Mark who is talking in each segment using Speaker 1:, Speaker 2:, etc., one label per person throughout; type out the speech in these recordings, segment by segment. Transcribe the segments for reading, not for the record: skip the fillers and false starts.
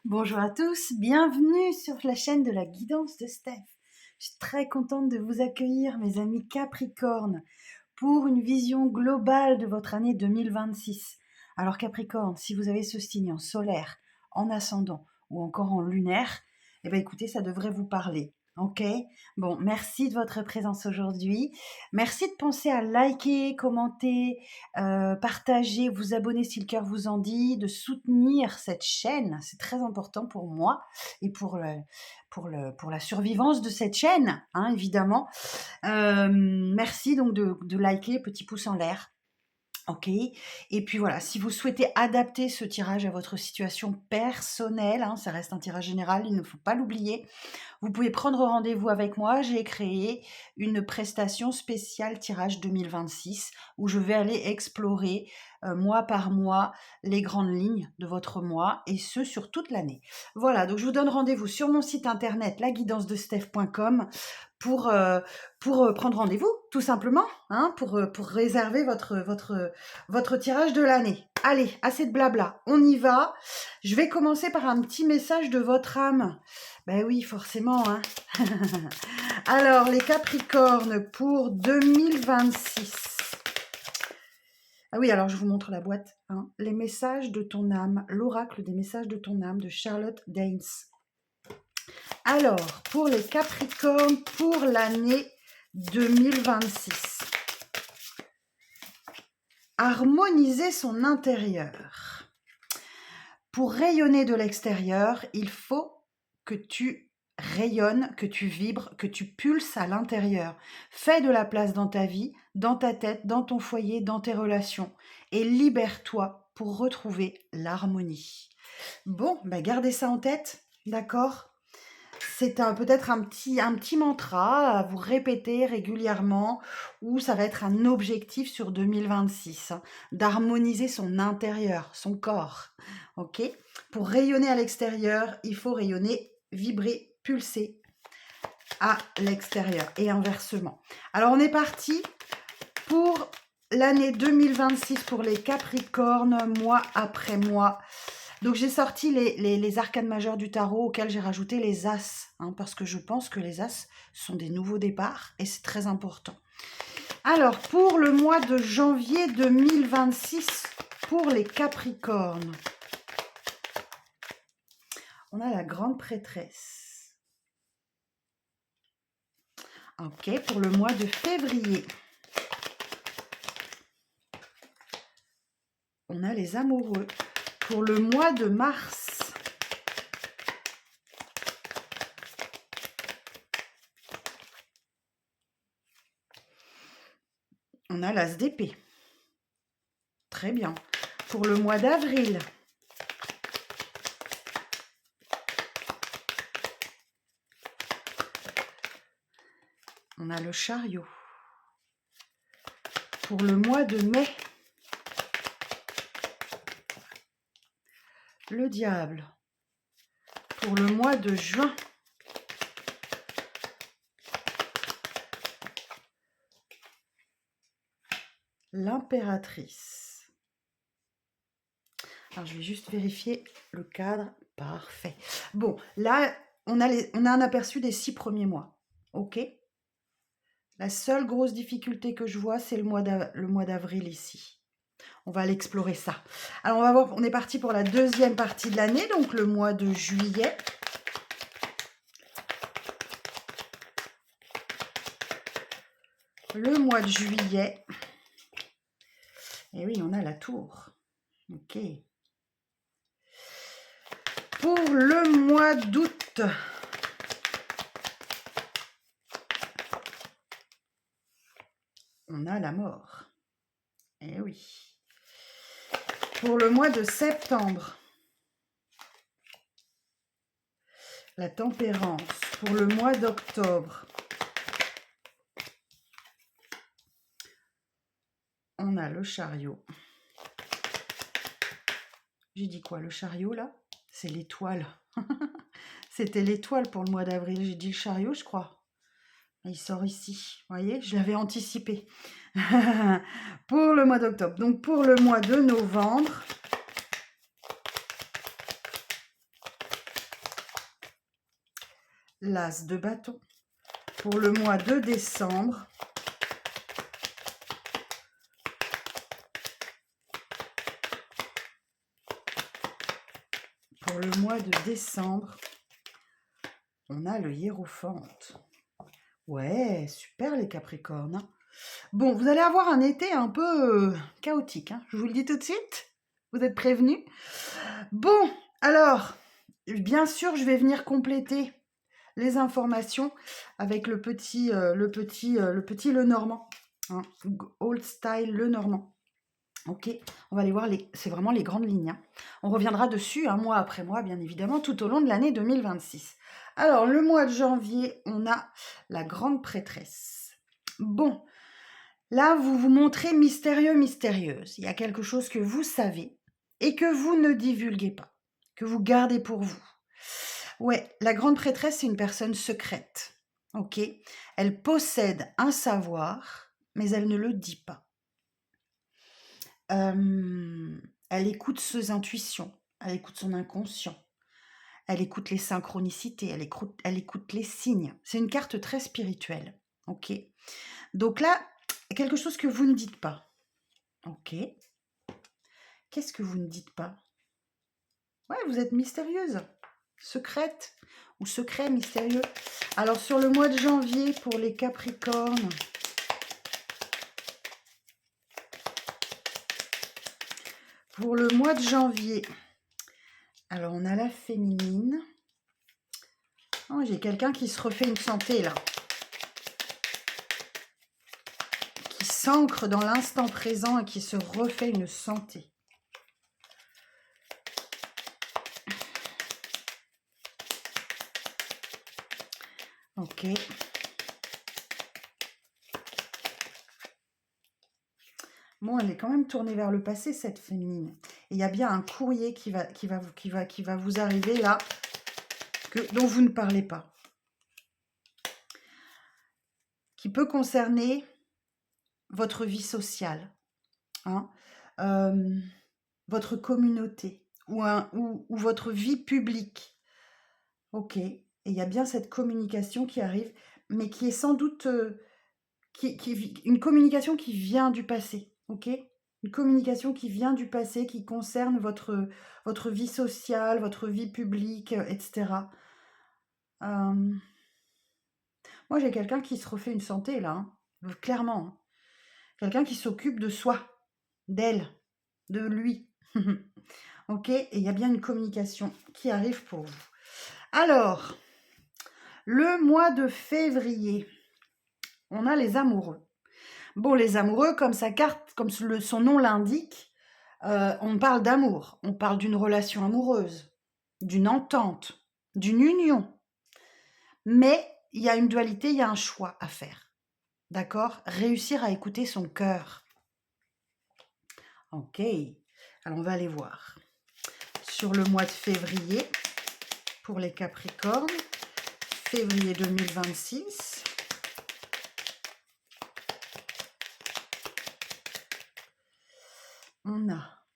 Speaker 1: Bonjour à tous, bienvenue sur la chaîne de la guidance de Steph. Je suis très contente de vous accueillir, mes amis Capricorne, pour une vision globale de votre année 2026. Alors Capricorne, si vous avez ce signe en solaire, en ascendant ou encore en lunaire, eh bien écoutez, ça devrait vous parler. Ok. Bon, merci de votre présence aujourd'hui. Merci de penser à liker, commenter, partager, vous abonner si le cœur vous en dit, de soutenir cette chaîne. C'est très important pour moi et pour la survivance de cette chaîne, hein, évidemment. Merci donc de liker, petit pouce en l'air. Ok. Et puis voilà, si vous souhaitez adapter ce tirage à votre situation personnelle, hein, ça reste un tirage général, il ne faut pas l'oublier, vous pouvez prendre rendez-vous avec moi. J'ai créé une prestation spéciale tirage 2026 où je vais aller explorer mois par mois les grandes lignes de votre mois et ce sur toute l'année. Voilà, donc je vous donne rendez-vous sur mon site internet laguidancedesteph.com pour, prendre rendez-vous, tout simplement, hein, pour réserver votre tirage de l'année. Allez, assez de blabla, on y va. Je vais commencer par un petit message de votre âme. Ben oui, forcément, hein. Alors, les Capricornes pour 2026. Ah oui, alors je vous montre la boîte, hein. Les messages de ton âme, l'oracle des messages de ton âme de Charlotte Daines. Alors, pour les Capricornes, pour l'année 2026. Harmoniser son intérieur. Pour rayonner de l'extérieur, il faut que tu rayonnes, que tu vibres, que tu pulses à l'intérieur. Fais de la place dans ta vie, dans ta tête, dans ton foyer, dans tes relations. Et libère-toi pour retrouver l'harmonie. Bon, ben gardez ça en tête, d'accord ? C'est peut-être un petit mantra à vous répéter régulièrement ou ça va être un objectif sur 2026, hein, d'harmoniser son intérieur, son corps. Ok ? Pour rayonner à l'extérieur, il faut rayonner, vibrer, pulser à l'extérieur et inversement. Alors on est parti pour l'année 2026 pour les Capricornes, mois après mois. Donc j'ai sorti les arcanes majeures du tarot auxquels j'ai rajouté les as, hein, parce que je pense que les as sont des nouveaux départs et c'est très important. Alors pour le mois de janvier 2026, pour les Capricornes, on a la grande prêtresse. Ok, pour le mois de février, on a les amoureux. Pour le mois de mars, on a l'as d'épée. Très bien. Pour le mois d'avril, on a le chariot. Pour le mois de mai, le diable. Pour le mois de juin, l'impératrice. Alors, je vais juste vérifier le cadre. Parfait. Bon, là, on a un aperçu des 6 premiers mois. OK ? La seule grosse difficulté que je vois, c'est le mois d'avril ici. On va aller explorer ça. Alors, on va voir, on est parti pour la deuxième partie de l'année, donc le mois de juillet. Le mois de juillet. Et oui, on a la tour. OK. Pour le mois d'août, on a la mort. Eh oui. Pour le mois de septembre, la tempérance. Pour le mois d'octobre, on a le chariot. J'ai dit quoi, le chariot là? C'est l'étoile. C'était l'étoile pour le mois d'avril. J'ai dit le chariot, je crois. Il sort ici. Vous voyez, je l'avais anticipé. Pour le mois d'octobre. Donc pour le mois de novembre, l'As de bâton pour le mois de décembre. Pour le mois de décembre, on a le hiérophante. Ouais, super les Capricornes, hein. Bon, vous allez avoir un été un peu chaotique, hein, je vous le dis tout de suite. Vous êtes prévenus. Bon, alors, bien sûr, je vais venir compléter les informations avec le petit Lenormand, hein, Old Style Lenormand. Ok, on va aller voir, c'est vraiment les grandes lignes, hein. On reviendra dessus, hein, mois après mois, bien évidemment, tout au long de l'année 2026. Alors, le mois de janvier, on a la grande prêtresse. Bon, là, vous vous montrez mystérieux, mystérieuse. Il y a quelque chose que vous savez et que vous ne divulguez pas, que vous gardez pour vous. Ouais, la grande prêtresse, c'est une personne secrète. Ok, elle possède un savoir, mais elle ne le dit pas. Elle écoute ses intuitions, elle écoute son inconscient, elle écoute les synchronicités, elle écoute les signes. C'est une carte très spirituelle. Ok, donc là, quelque chose que vous ne dites pas. Ok. Qu'est-ce que vous ne dites pas? Ouais, vous êtes mystérieuse, secrète ou secret mystérieux. Alors, sur le mois de janvier, pour les Capricornes, pour le mois de janvier, alors on a la féminine. Oh, j'ai quelqu'un qui se refait une santé, là. Qui s'ancre dans l'instant présent et qui se refait une santé. Ok. Bon, elle est quand même tournée vers le passé, cette féminine. Et il y a bien un courrier qui va vous arriver là, dont vous ne parlez pas. Qui peut concerner votre vie sociale, hein, votre communauté ou votre vie publique. Ok. Et il y a bien cette communication qui arrive, mais qui est sans doute une communication qui vient du passé. Ok, une communication qui vient du passé, qui concerne votre vie sociale, votre vie publique, etc. Moi, j'ai quelqu'un qui se refait une santé, là, hein, clairement. Hein. Quelqu'un qui s'occupe de soi, d'elle, de lui. Ok, et il y a bien une communication qui arrive pour vous. Alors, le mois de février, on a les amoureux. Bon, les amoureux, comme sa carte, comme son nom l'indique, on parle d'amour, on parle d'une relation amoureuse, d'une entente, d'une union. Mais il y a une dualité, il y a un choix à faire. D'accord? Réussir à écouter son cœur. Ok, alors on va aller voir. Sur le mois de février, pour les Capricornes, février 2026.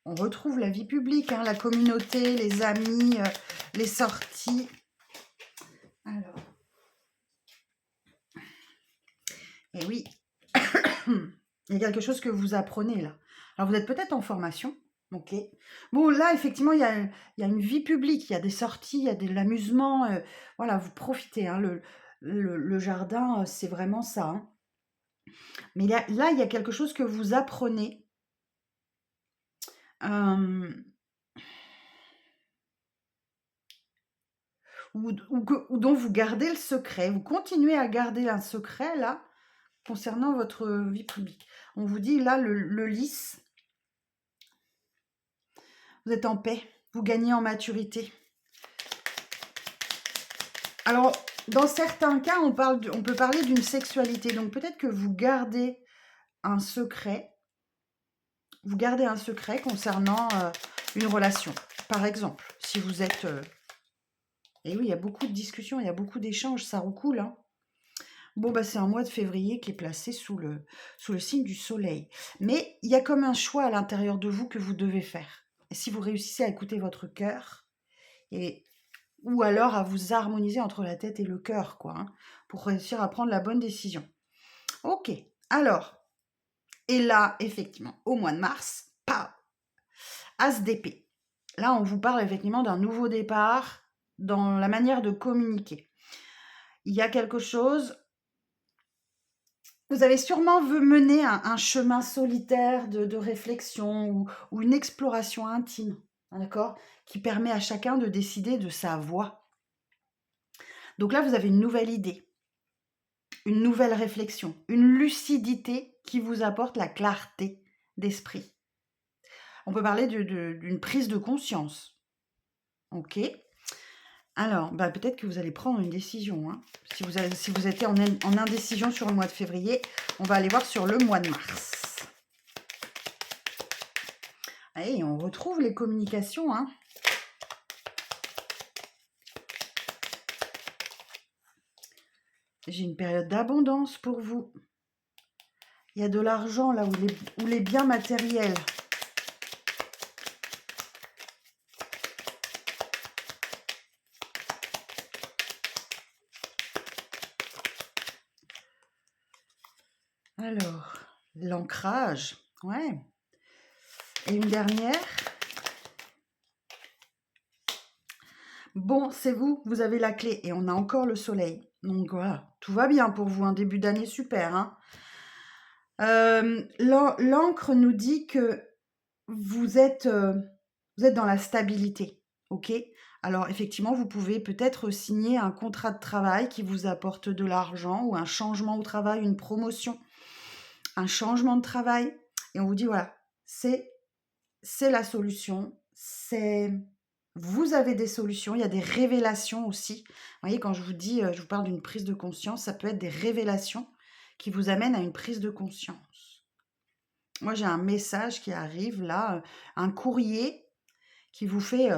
Speaker 1: On retrouve la vie publique, hein, la communauté, les amis, les sorties. Alors, et oui, il y a quelque chose que vous apprenez là. Alors, vous êtes peut-être en formation, ok. Bon, là, effectivement, il y a une vie publique, il y a des sorties, il y a de l'amusement. Voilà, vous profitez. Hein, le jardin, c'est vraiment ça. Hein. Mais là, il y a quelque chose que vous apprenez. Ou dont vous gardez le secret. Vous continuez à garder un secret, là, concernant votre vie publique. On vous dit, là, le lys, vous êtes en paix, vous gagnez en maturité. Alors, dans certains cas, on peut parler d'une sexualité. Donc, peut-être que vous gardez un secret. Vous gardez un secret concernant une relation. Par exemple, si vous êtes... Et oui, il y a beaucoup de discussions, il y a beaucoup d'échanges, ça recoule. Hein. Bon, bah, c'est un mois de février qui est placé sous le signe du soleil. Mais il y a comme un choix à l'intérieur de vous que vous devez faire. Et si vous réussissez à écouter votre cœur, et ou alors à vous harmoniser entre la tête et le cœur, quoi, hein, pour réussir à prendre la bonne décision. Ok, alors, et là, effectivement, au mois de mars, pas As d'épée. Là, on vous parle effectivement d'un nouveau départ dans la manière de communiquer. Il y a quelque chose. Vous avez sûrement mené un chemin solitaire de réflexion ou une exploration intime, d'accord, qui permet à chacun de décider de sa voie. Donc là, vous avez une nouvelle idée, une nouvelle réflexion, une lucidité qui vous apporte la clarté d'esprit. On peut parler d'une prise de conscience. Ok. Alors, bah, peut-être que vous allez prendre une décision, hein. Si vous étiez en indécision sur le mois de février, on va aller voir sur le mois de mars. Allez, on retrouve les communications, hein. J'ai une période d'abondance pour vous. Il y a de l'argent là où les biens matériels. Alors, l'ancrage, ouais. Et une dernière. Bon, c'est vous, vous avez la clé et on a encore le soleil. Donc voilà, tout va bien pour vous, un début d'année super, hein. L'encre nous dit que vous êtes dans la stabilité, ok? Alors effectivement, vous pouvez peut-être signer un contrat de travail qui vous apporte de l'argent ou un changement au travail, une promotion, un changement de travail. Et on vous dit, voilà, c'est la solution, vous avez des solutions, il y a des révélations aussi. Vous voyez, quand je vous dis, je vous parle d'une prise de conscience, ça peut être des révélations qui vous amènent à une prise de conscience. Moi, j'ai un message qui arrive là, un courrier qui vous fait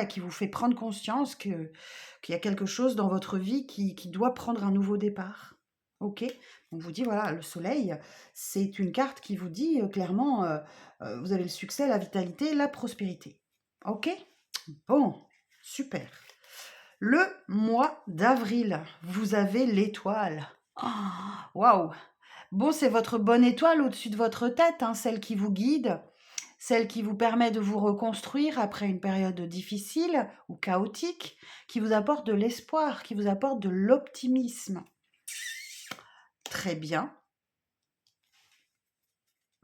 Speaker 1: qui vous fait prendre conscience qu'il y a quelque chose dans votre vie qui doit prendre un nouveau départ. Ok, on vous dit voilà, le soleil, c'est une carte qui vous dit clairement, vous avez le succès, la vitalité, la prospérité. Ok, bon, super. Le mois d'avril, vous avez l'étoile. Ah, waouh! Bon, c'est votre bonne étoile au-dessus de votre tête, hein, celle qui vous guide, celle qui vous permet de vous reconstruire après une période difficile ou chaotique, qui vous apporte de l'espoir, qui vous apporte de l'optimisme. Très bien.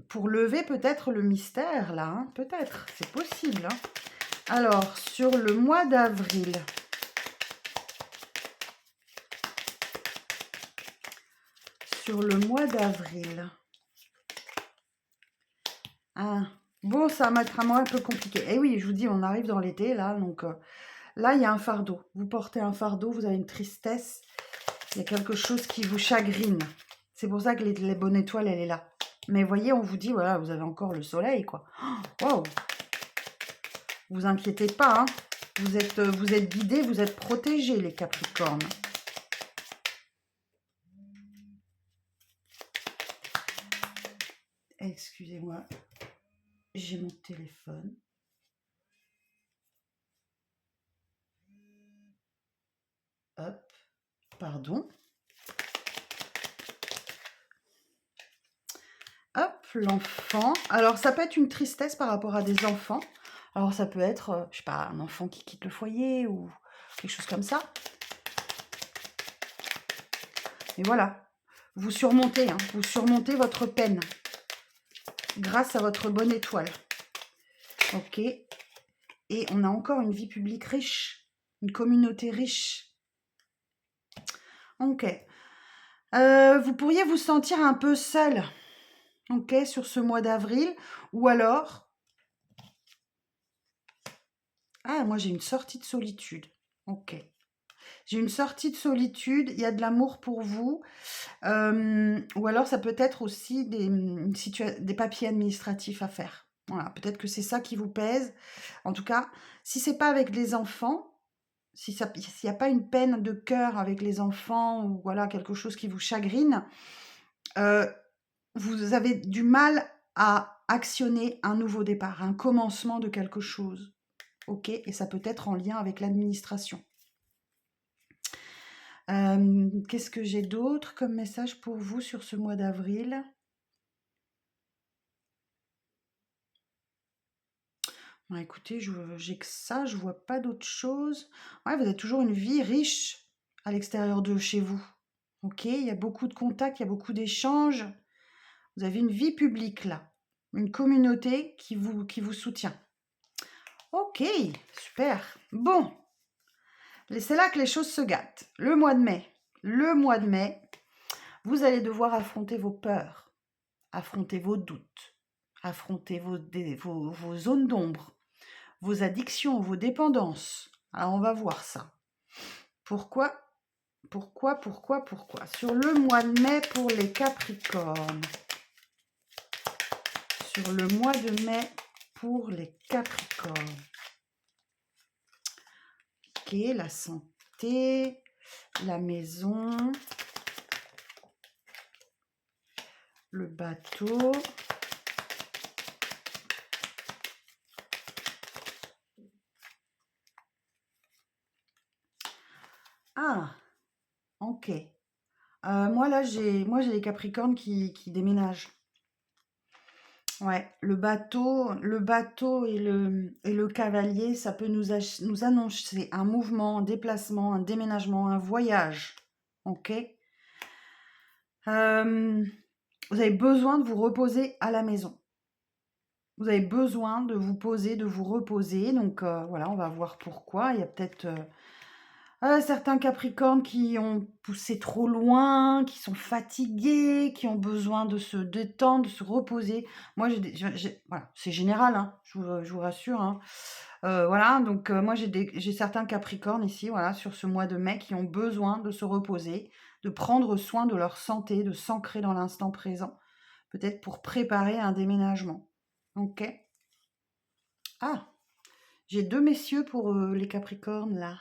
Speaker 1: Pour lever peut-être le mystère, là, hein, peut-être, c'est possible. Hein. Alors, sur le mois d'avril, Ah, bon, ça va être un mois un peu compliqué. Eh oui, je vous dis, on arrive dans l'été, là, donc là, il y a un fardeau. Vous portez un fardeau, vous avez une tristesse, il y a quelque chose qui vous chagrine. C'est pour ça que les bonnes étoiles, elle est là. Mais voyez, on vous dit, voilà, vous avez encore le soleil, quoi. Waouh! Vous inquiétez pas, hein. Vous êtes guidés, vous êtes protégés, les Capricornes. Excusez-moi, j'ai mon téléphone. Hop, pardon. Hop, l'enfant. Alors, ça peut être une tristesse par rapport à des enfants. Alors, ça peut être, je sais pas, un enfant qui quitte le foyer ou quelque chose comme ça. Et voilà, vous surmontez, hein, vous surmontez votre peine grâce à votre bonne étoile. Ok. Et on a encore une vie publique riche, une communauté riche. Ok. Vous pourriez vous sentir un peu seul, ok, sur ce mois d'avril, ou alors... Ah, moi j'ai une sortie de solitude. Ok. J'ai une sortie de solitude, il y a de l'amour pour vous. Ou alors ça peut être aussi des papiers administratifs à faire. Voilà, peut-être que c'est ça qui vous pèse. En tout cas, si c'est pas avec les enfants, s'il n'y a pas une peine de cœur avec les enfants ou voilà quelque chose qui vous chagrine, vous avez du mal à actionner un nouveau départ, un commencement de quelque chose. ok? Et ça peut être en lien avec l'administration. Qu'est-ce que j'ai d'autre comme message pour vous sur ce mois d'avril? Bah, écoutez, j'ai que ça, je vois pas d'autre chose. Ouais, vous avez toujours une vie riche à l'extérieur de chez vous. Ok, il y a beaucoup de contacts, il y a beaucoup d'échanges. Vous avez une vie publique là, une communauté qui vous soutient. Ok, super. Bon, c'est là que les choses se gâtent. Le mois de mai. Le mois de mai, vous allez devoir affronter vos peurs, affronter vos doutes, affronter vos zones d'ombre, vos addictions, vos dépendances. Alors, on va voir ça. Pourquoi? Sur le mois de mai pour les Capricornes. Sur le mois de mai pour les Capricornes. Ok, la santé, la maison, le bateau. Ah, ok. Moi là, j'ai les Capricornes qui déménagent. Ouais, le bateau et le cavalier, ça peut nous annoncer un mouvement, un déplacement, un déménagement, un voyage. Ok? Vous avez besoin de vous reposer à la maison. Vous avez besoin de vous poser, de vous reposer. Donc voilà, on va voir pourquoi. Il y a peut-être certains Capricornes qui ont poussé trop loin, qui sont fatigués, qui ont besoin de se détendre, de se reposer. Moi, voilà, c'est général, hein, je vous rassure, hein. Voilà, donc moi, j'ai certains Capricornes ici, voilà, sur ce mois de mai, qui ont besoin de se reposer, de prendre soin de leur santé, de s'ancrer dans l'instant présent, peut-être pour préparer un déménagement. Ok? Ah! J'ai 2 messieurs pour, les Capricornes là.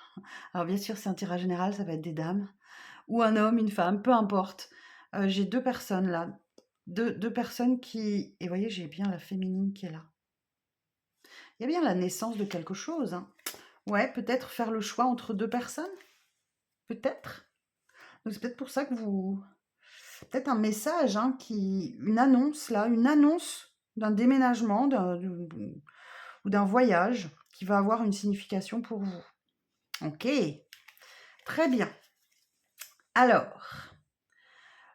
Speaker 1: Alors bien sûr, c'est un tirage général, ça va être des dames ou un homme, une femme, peu importe. J'ai 2 personnes là, deux personnes qui et vous voyez, j'ai bien la féminine qui est là. Il y a bien la naissance de quelque chose, hein. Ouais, peut-être faire le choix entre 2 personnes? Peut-être. Donc c'est peut-être pour ça que vous peut-être un message, hein, une annonce là, une annonce d'un déménagement, ou d'un voyage qui va avoir une signification pour vous. OK. Très bien. Alors,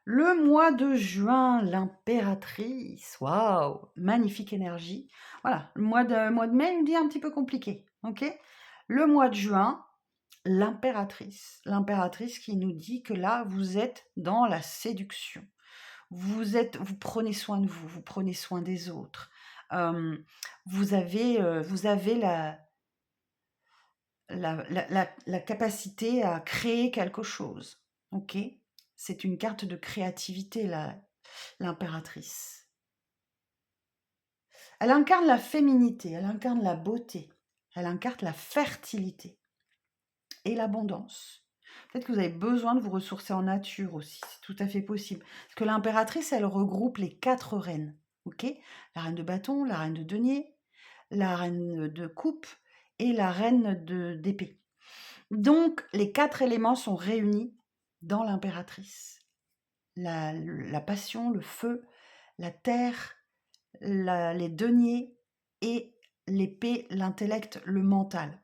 Speaker 1: le mois de juin, l'impératrice. Waouh, magnifique énergie. Voilà, le mois de mai, il me dit un petit peu compliqué. OK? Le mois de juin, l'impératrice. L'impératrice qui nous dit que là, vous êtes dans la séduction. Vous prenez soin de vous, vous prenez soin des autres. Vous avez la capacité à créer quelque chose. Ok? C'est une carte de créativité, l'impératrice. Elle incarne la féminité, elle incarne la beauté, elle incarne la fertilité et l'abondance. Peut-être que vous avez besoin de vous ressourcer en nature aussi, c'est tout à fait possible. Parce que l'impératrice, elle regroupe les 4 reines. Ok? La reine de bâton, la reine de denier, la reine de coupe et la reine d'épée. Donc, les 4 éléments sont réunis dans l'impératrice. La passion, le feu, la terre, les deniers et l'épée, l'intellect, le mental.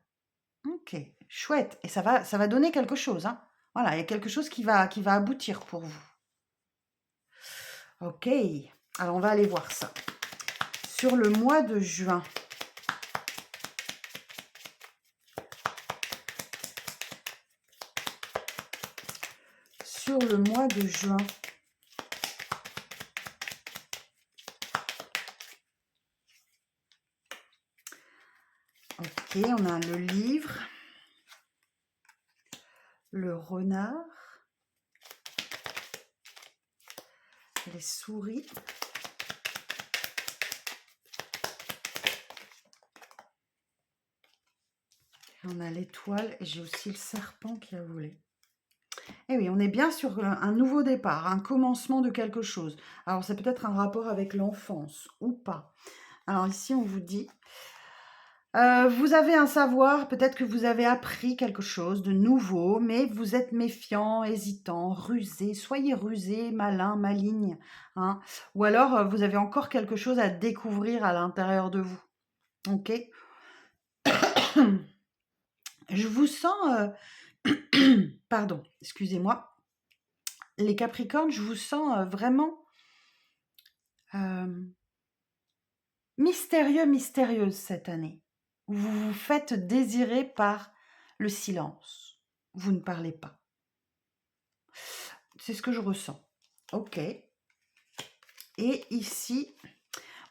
Speaker 1: Ok, chouette. Et ça va donner quelque chose, hein. Voilà, il y a quelque chose qui va aboutir pour vous. Ok, alors on va aller voir ça. Sur le mois de juin, ok, on a le livre, le renard, les souris, on a l'étoile et j'ai aussi le serpent qui a volé. Eh oui, on est bien sur un nouveau départ, un commencement de quelque chose. Alors, c'est peut-être un rapport avec l'enfance ou pas. Alors ici, on vous dit, Vous avez un savoir, peut-être que vous avez appris quelque chose de nouveau, mais vous êtes méfiant, hésitant, rusé. Soyez rusé, malin, maligne, hein. Ou alors, vous avez encore quelque chose à découvrir à l'intérieur de vous. OK? Je vous sens, pardon, excusez-moi. Les Capricornes, je vous sens, vraiment, hem, mystérieux, mystérieuse cette année. Vous vous faites désirer par le silence. Vous ne parlez pas. C'est ce que je ressens. OK. Et ici,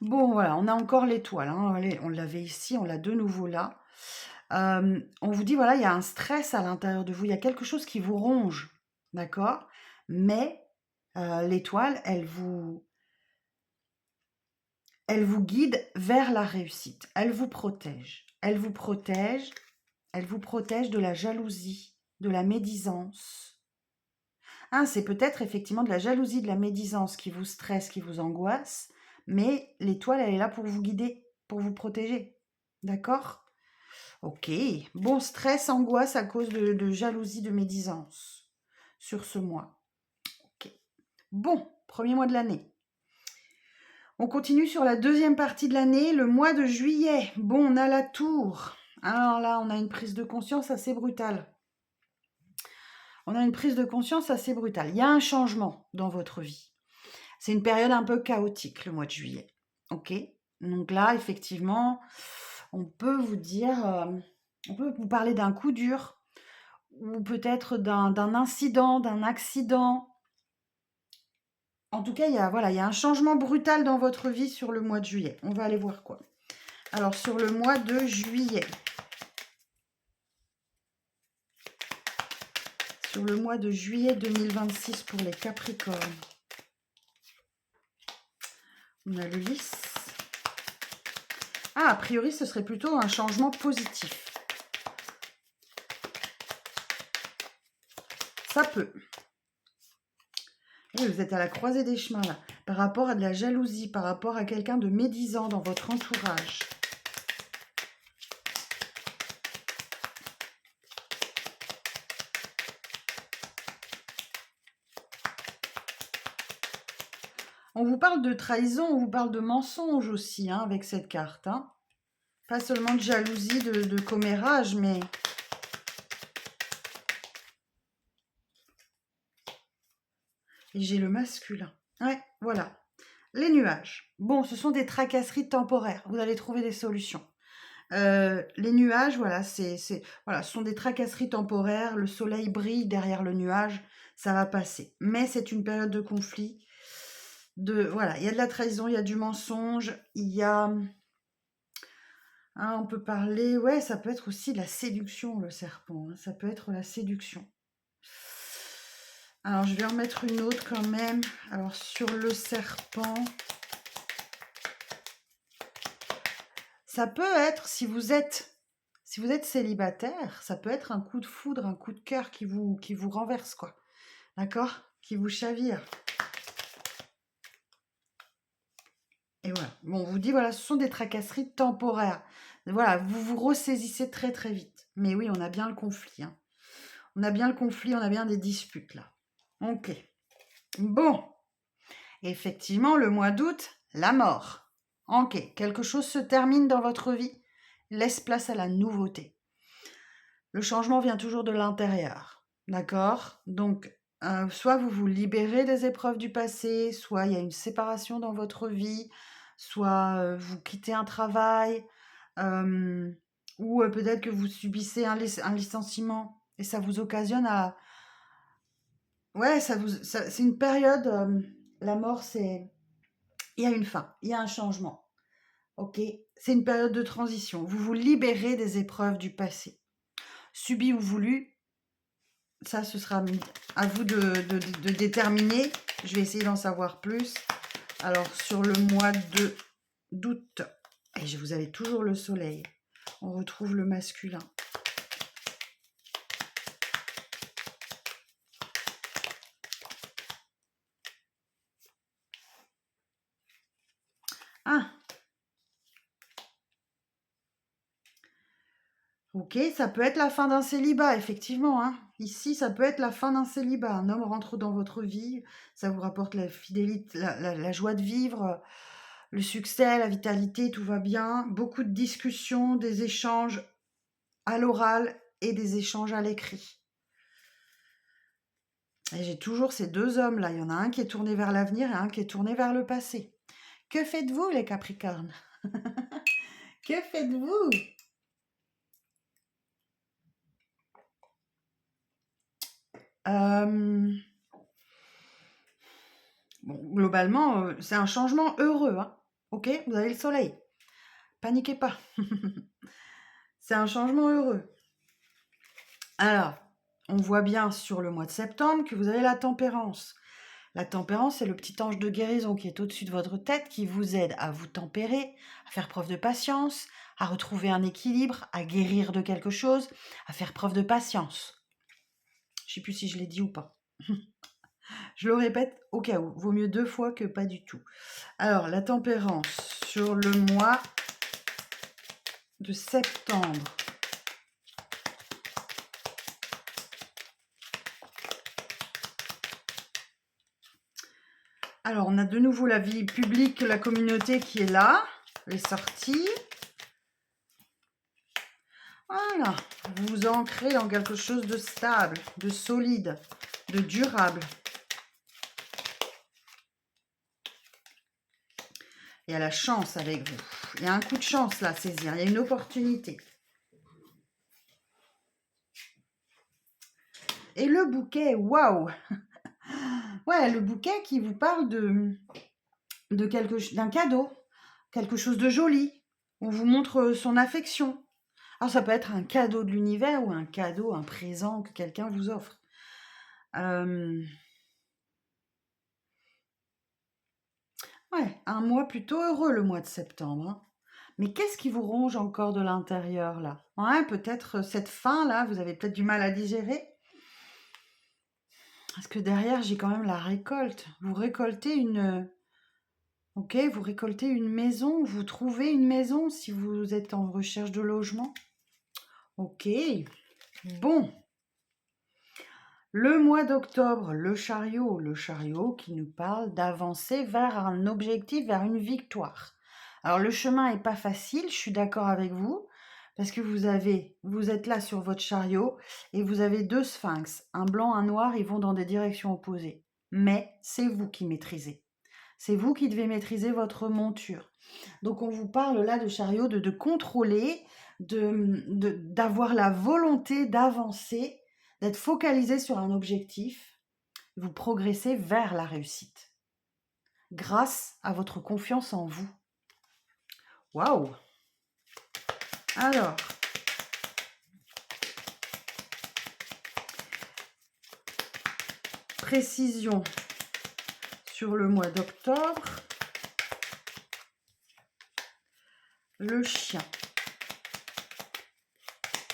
Speaker 1: bon voilà, on a encore l'étoile, hein. Allez, on l'avait ici, on l'a de nouveau là. On vous dit, voilà, il y a un stress à l'intérieur de vous, il y a quelque chose qui vous ronge, d'accord? Mais l'étoile, elle vous guide vers la réussite. Elle vous protège. Elle vous protège. Elle vous protège de la jalousie, de la médisance. Ah, c'est peut-être effectivement de la jalousie, de la médisance qui vous stresse, qui vous angoisse, mais l'étoile, elle est là pour vous guider, pour vous protéger. D'accord? Ok. Bon, stress, angoisse à cause de jalousie, de médisance sur ce mois. Ok. Bon, premier mois de l'année. On continue sur la deuxième partie de l'année, le mois de juillet. Bon, on a la tour. Alors là, on a une prise de conscience assez brutale. On a une prise de conscience assez brutale. Il y a un changement dans votre vie. C'est une période un peu chaotique, le mois de juillet. OK? Donc là, effectivement, on peut vous dire, on peut vous parler d'un coup dur ou peut-être d'un incident, d'un accident. En tout cas, voilà, il y a un changement brutal dans votre vie sur le mois de juillet. On va aller voir quoi. Alors, sur le mois de juillet. Sur le mois de juillet 2026 pour les Capricornes. On a le lys. Ah, a priori, ce serait plutôt un changement positif. Ça peut. Et vous êtes à la croisée des chemins, là. Par rapport à de la jalousie, par rapport à quelqu'un de médisant dans votre entourage. On vous parle de trahison, on vous parle de mensonge aussi, hein, avec cette carte. Hein. Pas seulement de jalousie, de commérage, mais... Et j'ai le masculin. Ouais, voilà. Les nuages. Bon, ce sont des tracasseries temporaires. Vous allez trouver des solutions. Les nuages, voilà, voilà, ce sont des tracasseries temporaires. Le soleil brille derrière le nuage. Ça va passer. Mais c'est une période de conflit. Voilà, il y a de la trahison, il y a du mensonge, il y a... Hein, on peut parler... Ouais, ça peut être aussi de la séduction, le serpent. Hein, ça peut être la séduction. Alors, je vais en mettre une autre quand même. Alors, sur le serpent... Ça peut être, si vous êtes célibataire, ça peut être un coup de foudre, un coup de cœur qui vous renverse, quoi. D'accord? Qui vous chavire. Et voilà. Bon, on vous dit, voilà, ce sont des tracasseries temporaires. Voilà, vous vous ressaisissez très très vite. Mais oui, on a bien le conflit. Hein. On a bien le conflit, on a bien des disputes là. Ok. Bon. Effectivement, le mois d'août, la mort. Ok. Quelque chose se termine dans votre vie. Laisse place à la nouveauté. Le changement vient toujours de l'intérieur. D'accord? Donc, soit vous vous libérez des épreuves du passé, soit il y a une séparation dans votre vie, soit vous quittez un travail, ou peut-être que vous subissez un licenciement et ça vous occasionne à... Ouais, c'est une période, la mort, c'est... Il y a une fin, il y a un changement. Ok? C'est une période de transition. Vous vous libérez des épreuves du passé. Subi ou voulu, ça, ce sera à vous de déterminer. Je vais essayer d'en savoir plus. Alors, sur le mois d'août, et vous avez toujours le soleil. On retrouve le masculin. Ah! Ok, ça peut être la fin d'un célibat, effectivement, hein. Ici, ça peut être la fin d'un célibat. Un homme rentre dans votre vie, ça vous rapporte la fidélité, la joie de vivre, le succès, la vitalité, tout va bien. Beaucoup de discussions, des échanges à l'oral et des échanges à l'écrit. Et j'ai toujours ces deux hommes-là. Il y en a un qui est tourné vers l'avenir et un qui est tourné vers le passé. Que faites-vous, les Capricornes? Que faites-vous? Bon, globalement, c'est un changement heureux, hein. Ok, vous avez le soleil. Paniquez pas. C'est un changement heureux. Alors, on voit bien sur le mois de septembre que vous avez la tempérance. La tempérance, c'est le petit ange de guérison qui est au-dessus de votre tête, qui vous aide à vous tempérer, à faire preuve de patience, à retrouver un équilibre, à guérir de quelque chose, à faire preuve de patience. Je ne sais plus si je l'ai dit ou pas. Je le répète au cas où. Vaut mieux 2 fois que pas du tout. Alors, la tempérance sur le mois de septembre. Alors, on a de nouveau la vie publique, la communauté qui est là, les sorties. Voilà, vous vous ancrez dans quelque chose de stable, de solide, de durable. Il y a la chance avec vous. Il y a un coup de chance là à saisir, il y a une opportunité. Et le bouquet, waouh! Ouais, le bouquet qui vous parle d'un cadeau, quelque chose de joli. On vous montre son affection. Alors ça peut être un cadeau de l'univers ou un cadeau, un présent que quelqu'un vous offre. Ouais, un mois plutôt heureux le mois de septembre, hein. Mais qu'est-ce qui vous ronge encore de l'intérieur là? Ouais, peut-être cette fin là, vous avez peut-être du mal à digérer. Parce que derrière, j'ai quand même la récolte. Vous récoltez Ok, vous récoltez une maison, vous trouvez une maison si vous êtes en recherche de logement. Ok, bon. Le mois d'octobre, le chariot qui nous parle d'avancer vers un objectif, vers une victoire. Alors le chemin n'est pas facile, je suis d'accord avec vous, parce que vous êtes là sur votre chariot et vous avez 2 sphinx, un blanc, un noir, ils vont dans des directions opposées. Mais c'est vous qui maîtrisez. C'est vous qui devez maîtriser votre monture. Donc on vous parle là de chariot, de contrôler, d'avoir la volonté d'avancer, d'être focalisé sur un objectif. Vous progressez vers la réussite grâce à votre confiance en vous. Waouh! Alors, précision sur le mois d'octobre. Le chien.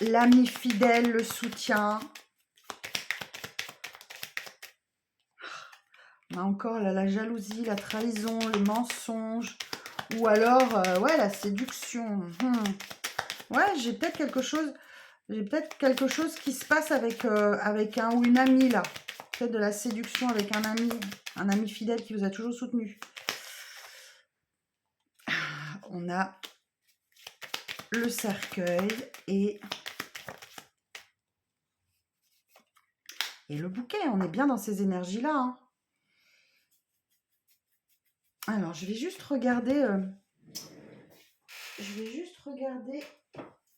Speaker 1: L'ami fidèle, le soutien. On a encore là, la jalousie, la trahison, le mensonge. Ou alors, ouais, la séduction. Ouais, j'ai peut-être quelque chose qui se passe avec un ou une amie là. Peut-être de la séduction avec un ami fidèle qui vous a toujours soutenu. On a le cercueil et le bouquet. On est bien dans ces énergies-là, hein. Alors, je vais juste regarder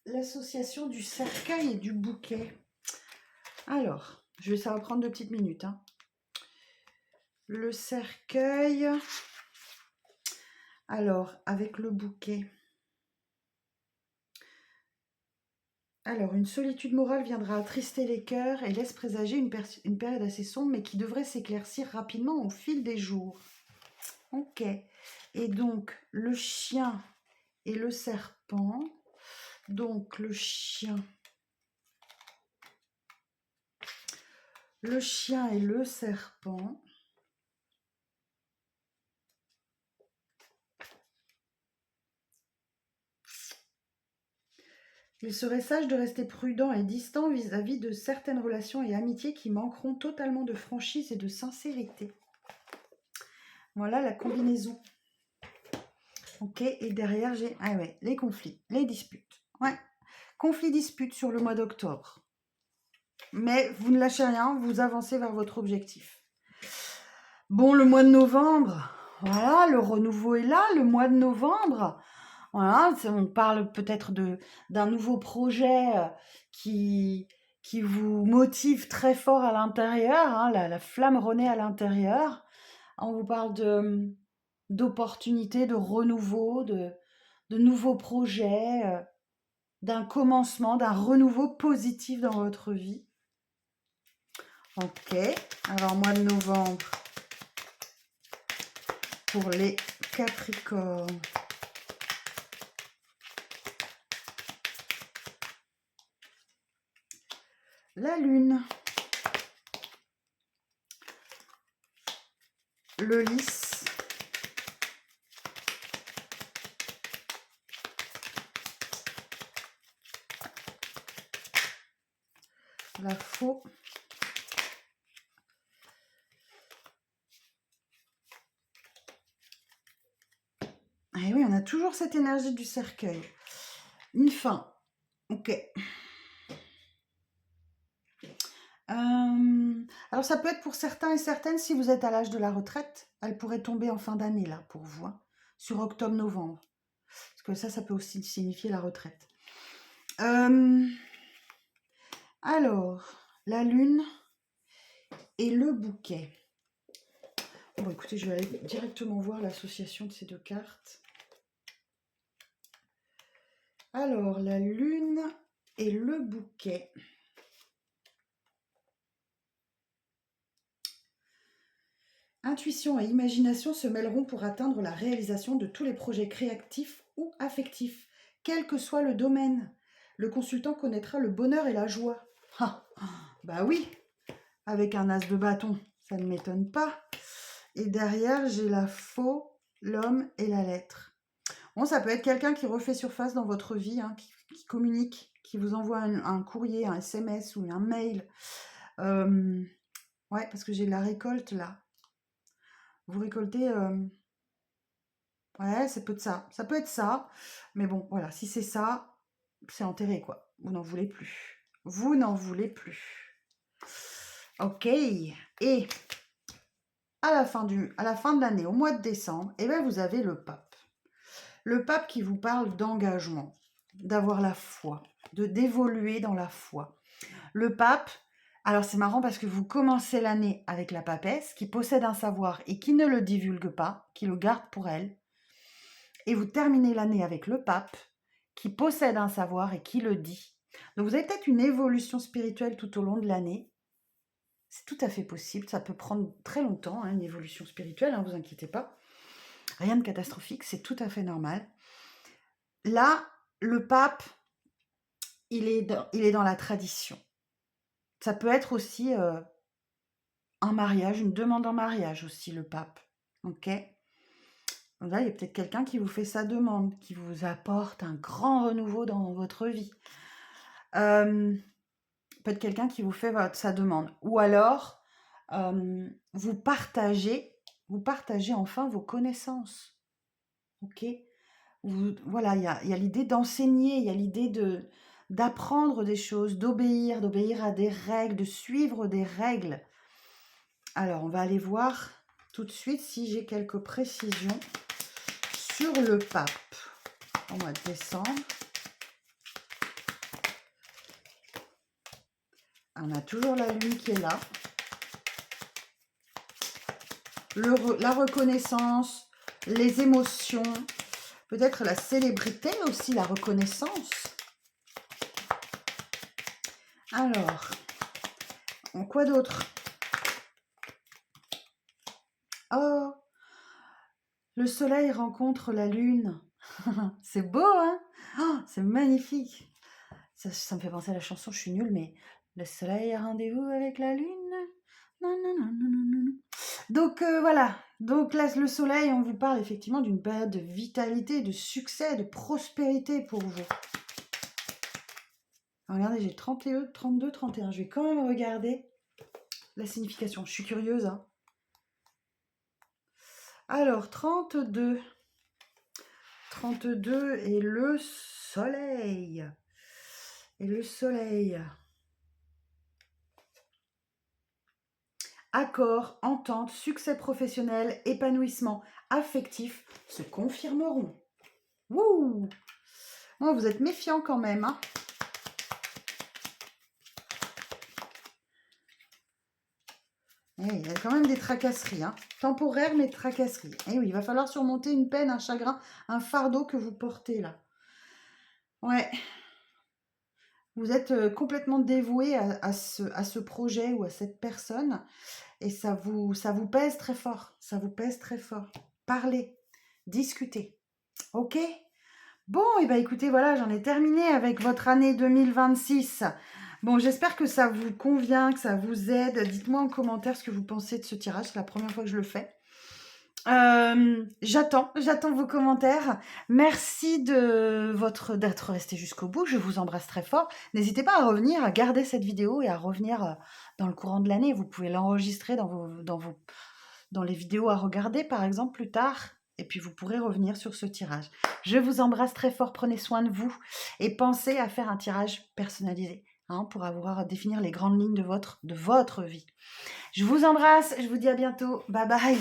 Speaker 1: l'association du cercueil et du bouquet. Alors, ça va prendre 2 petites minutes, hein. Le cercueil. Alors, avec le bouquet. Alors, une solitude morale viendra attrister les cœurs et laisse présager une période assez sombre, mais qui devrait s'éclaircir rapidement au fil des jours. Ok. Et donc, le chien et le serpent. Donc, le chien et le serpent. Il serait sage de rester prudent et distant vis-à-vis de certaines relations et amitiés qui manqueront totalement de franchise et de sincérité. Voilà la combinaison. Ok, et derrière j'ai les conflits, les disputes. Ouais, conflits, disputes sur le mois d'octobre. Mais vous ne lâchez rien, vous avancez vers votre objectif. Bon, le mois de novembre, voilà, le renouveau est là, le mois de novembre. Voilà, on parle peut-être d'un nouveau projet qui vous motive très fort à l'intérieur, hein, la flamme renaît à l'intérieur. On vous parle d'opportunités, de renouveau, de nouveaux projets, d'un commencement, d'un renouveau positif dans votre vie. Ok, alors mois de novembre pour les Capricornes. La Lune. Le lys. La faux. Et oui, on a toujours cette énergie du cercueil. Une fin. Ok. Alors ça peut être pour certains et certaines, si vous êtes à l'âge de la retraite, elle pourrait tomber en fin d'année là pour vous, hein, sur octobre-novembre. Parce que ça peut aussi signifier la retraite. Alors, la lune et le bouquet. Bon, écoutez, je vais aller directement voir l'association de ces deux cartes. Alors, la lune et le bouquet. Intuition et imagination se mêleront pour atteindre la réalisation de tous les projets créatifs ou affectifs, quel que soit le domaine. Le consultant connaîtra le bonheur et la joie. Ah, bah oui, avec un as de bâton, ça ne m'étonne pas. Et derrière, j'ai la faux, l'homme et la lettre. Bon, ça peut être quelqu'un qui refait surface dans votre vie, hein, qui communique, qui vous envoie un courrier, un SMS ou un mail. Ouais, parce que j'ai la récolte là. Vous récoltez... Ouais, ça peut être ça. Ça peut être ça. Mais bon, voilà, si c'est ça, c'est enterré, quoi. Vous n'en voulez plus. Vous n'en voulez plus. Ok. Et à la fin de l'année, au mois de décembre, eh bien, vous avez le pape. Le pape qui vous parle d'engagement, d'avoir la foi, d'évoluer dans la foi. Le pape, alors c'est marrant parce que vous commencez l'année avec la papesse qui possède un savoir et qui ne le divulgue pas, qui le garde pour elle. Et vous terminez l'année avec le pape qui possède un savoir et qui le dit. Donc vous avez peut-être une évolution spirituelle tout au long de l'année. C'est tout à fait possible, ça peut prendre très longtemps, hein, une évolution spirituelle, ne vous inquiétez pas. Rien de catastrophique, c'est tout à fait normal. Là, le pape, il est dans la tradition. Ça peut être aussi un mariage, une demande en mariage aussi, le pape. Ok ? Là, il y a peut-être quelqu'un qui vous fait sa demande, qui vous apporte un grand renouveau dans votre vie. Peut-être quelqu'un qui vous fait sa demande. Ou alors, vous partagez enfin vos connaissances. Ok ? Voilà, il y a l'idée d'enseigner, il y a l'idée d'apprendre des choses, d'obéir à des règles, de suivre des règles. Alors, on va aller voir tout de suite si j'ai quelques précisions sur le pape au mois de décembre. On a toujours la lune qui est là. La reconnaissance, les émotions, peut-être la célébrité, mais aussi la reconnaissance. Alors, quoi d'autre? Oh, le soleil rencontre la lune. C'est beau, hein? Oh, c'est magnifique. Ça me fait penser à la chanson, je suis nulle, mais le soleil a rendez-vous avec la lune. Non, non, non, non, non, non. Donc voilà, donc là le soleil, on vous parle effectivement d'une période de vitalité, de succès, de prospérité pour vous. Regardez, j'ai 31, 32, 31. Je vais quand même regarder la signification. Je suis curieuse. Hein. Alors, 32. 32 et le soleil. Et le soleil. Accord, entente, succès professionnel, épanouissement affectif se confirmeront. Wouh! Oh, vous êtes méfiant quand même. Hein. Il y a quand même des tracasseries. Hein. Temporaires, mais tracasseries. Et oui, il va falloir surmonter une peine, un chagrin, un fardeau que vous portez là. Ouais. Vous êtes complètement dévoué à ce projet ou à cette personne. Et ça vous pèse très fort. Ça vous pèse très fort. Parlez. Discutez. Ok? Bon, et ben écoutez, voilà, j'en ai terminé avec votre année 2026. Bon, j'espère que ça vous convient, que ça vous aide. Dites-moi en commentaire ce que vous pensez de ce tirage. C'est la première fois que je le fais. J'attends vos commentaires. Merci d'être resté jusqu'au bout. Je vous embrasse très fort. N'hésitez pas à revenir, à garder cette vidéo et à revenir dans le courant de l'année. Vous pouvez l'enregistrer dans les vidéos à regarder, par exemple, plus tard. Et puis, vous pourrez revenir sur ce tirage. Je vous embrasse très fort. Prenez soin de vous et pensez à faire un tirage personnalisé pour définir les grandes lignes de votre vie. Je vous embrasse. Je vous dis à bientôt. Bye bye.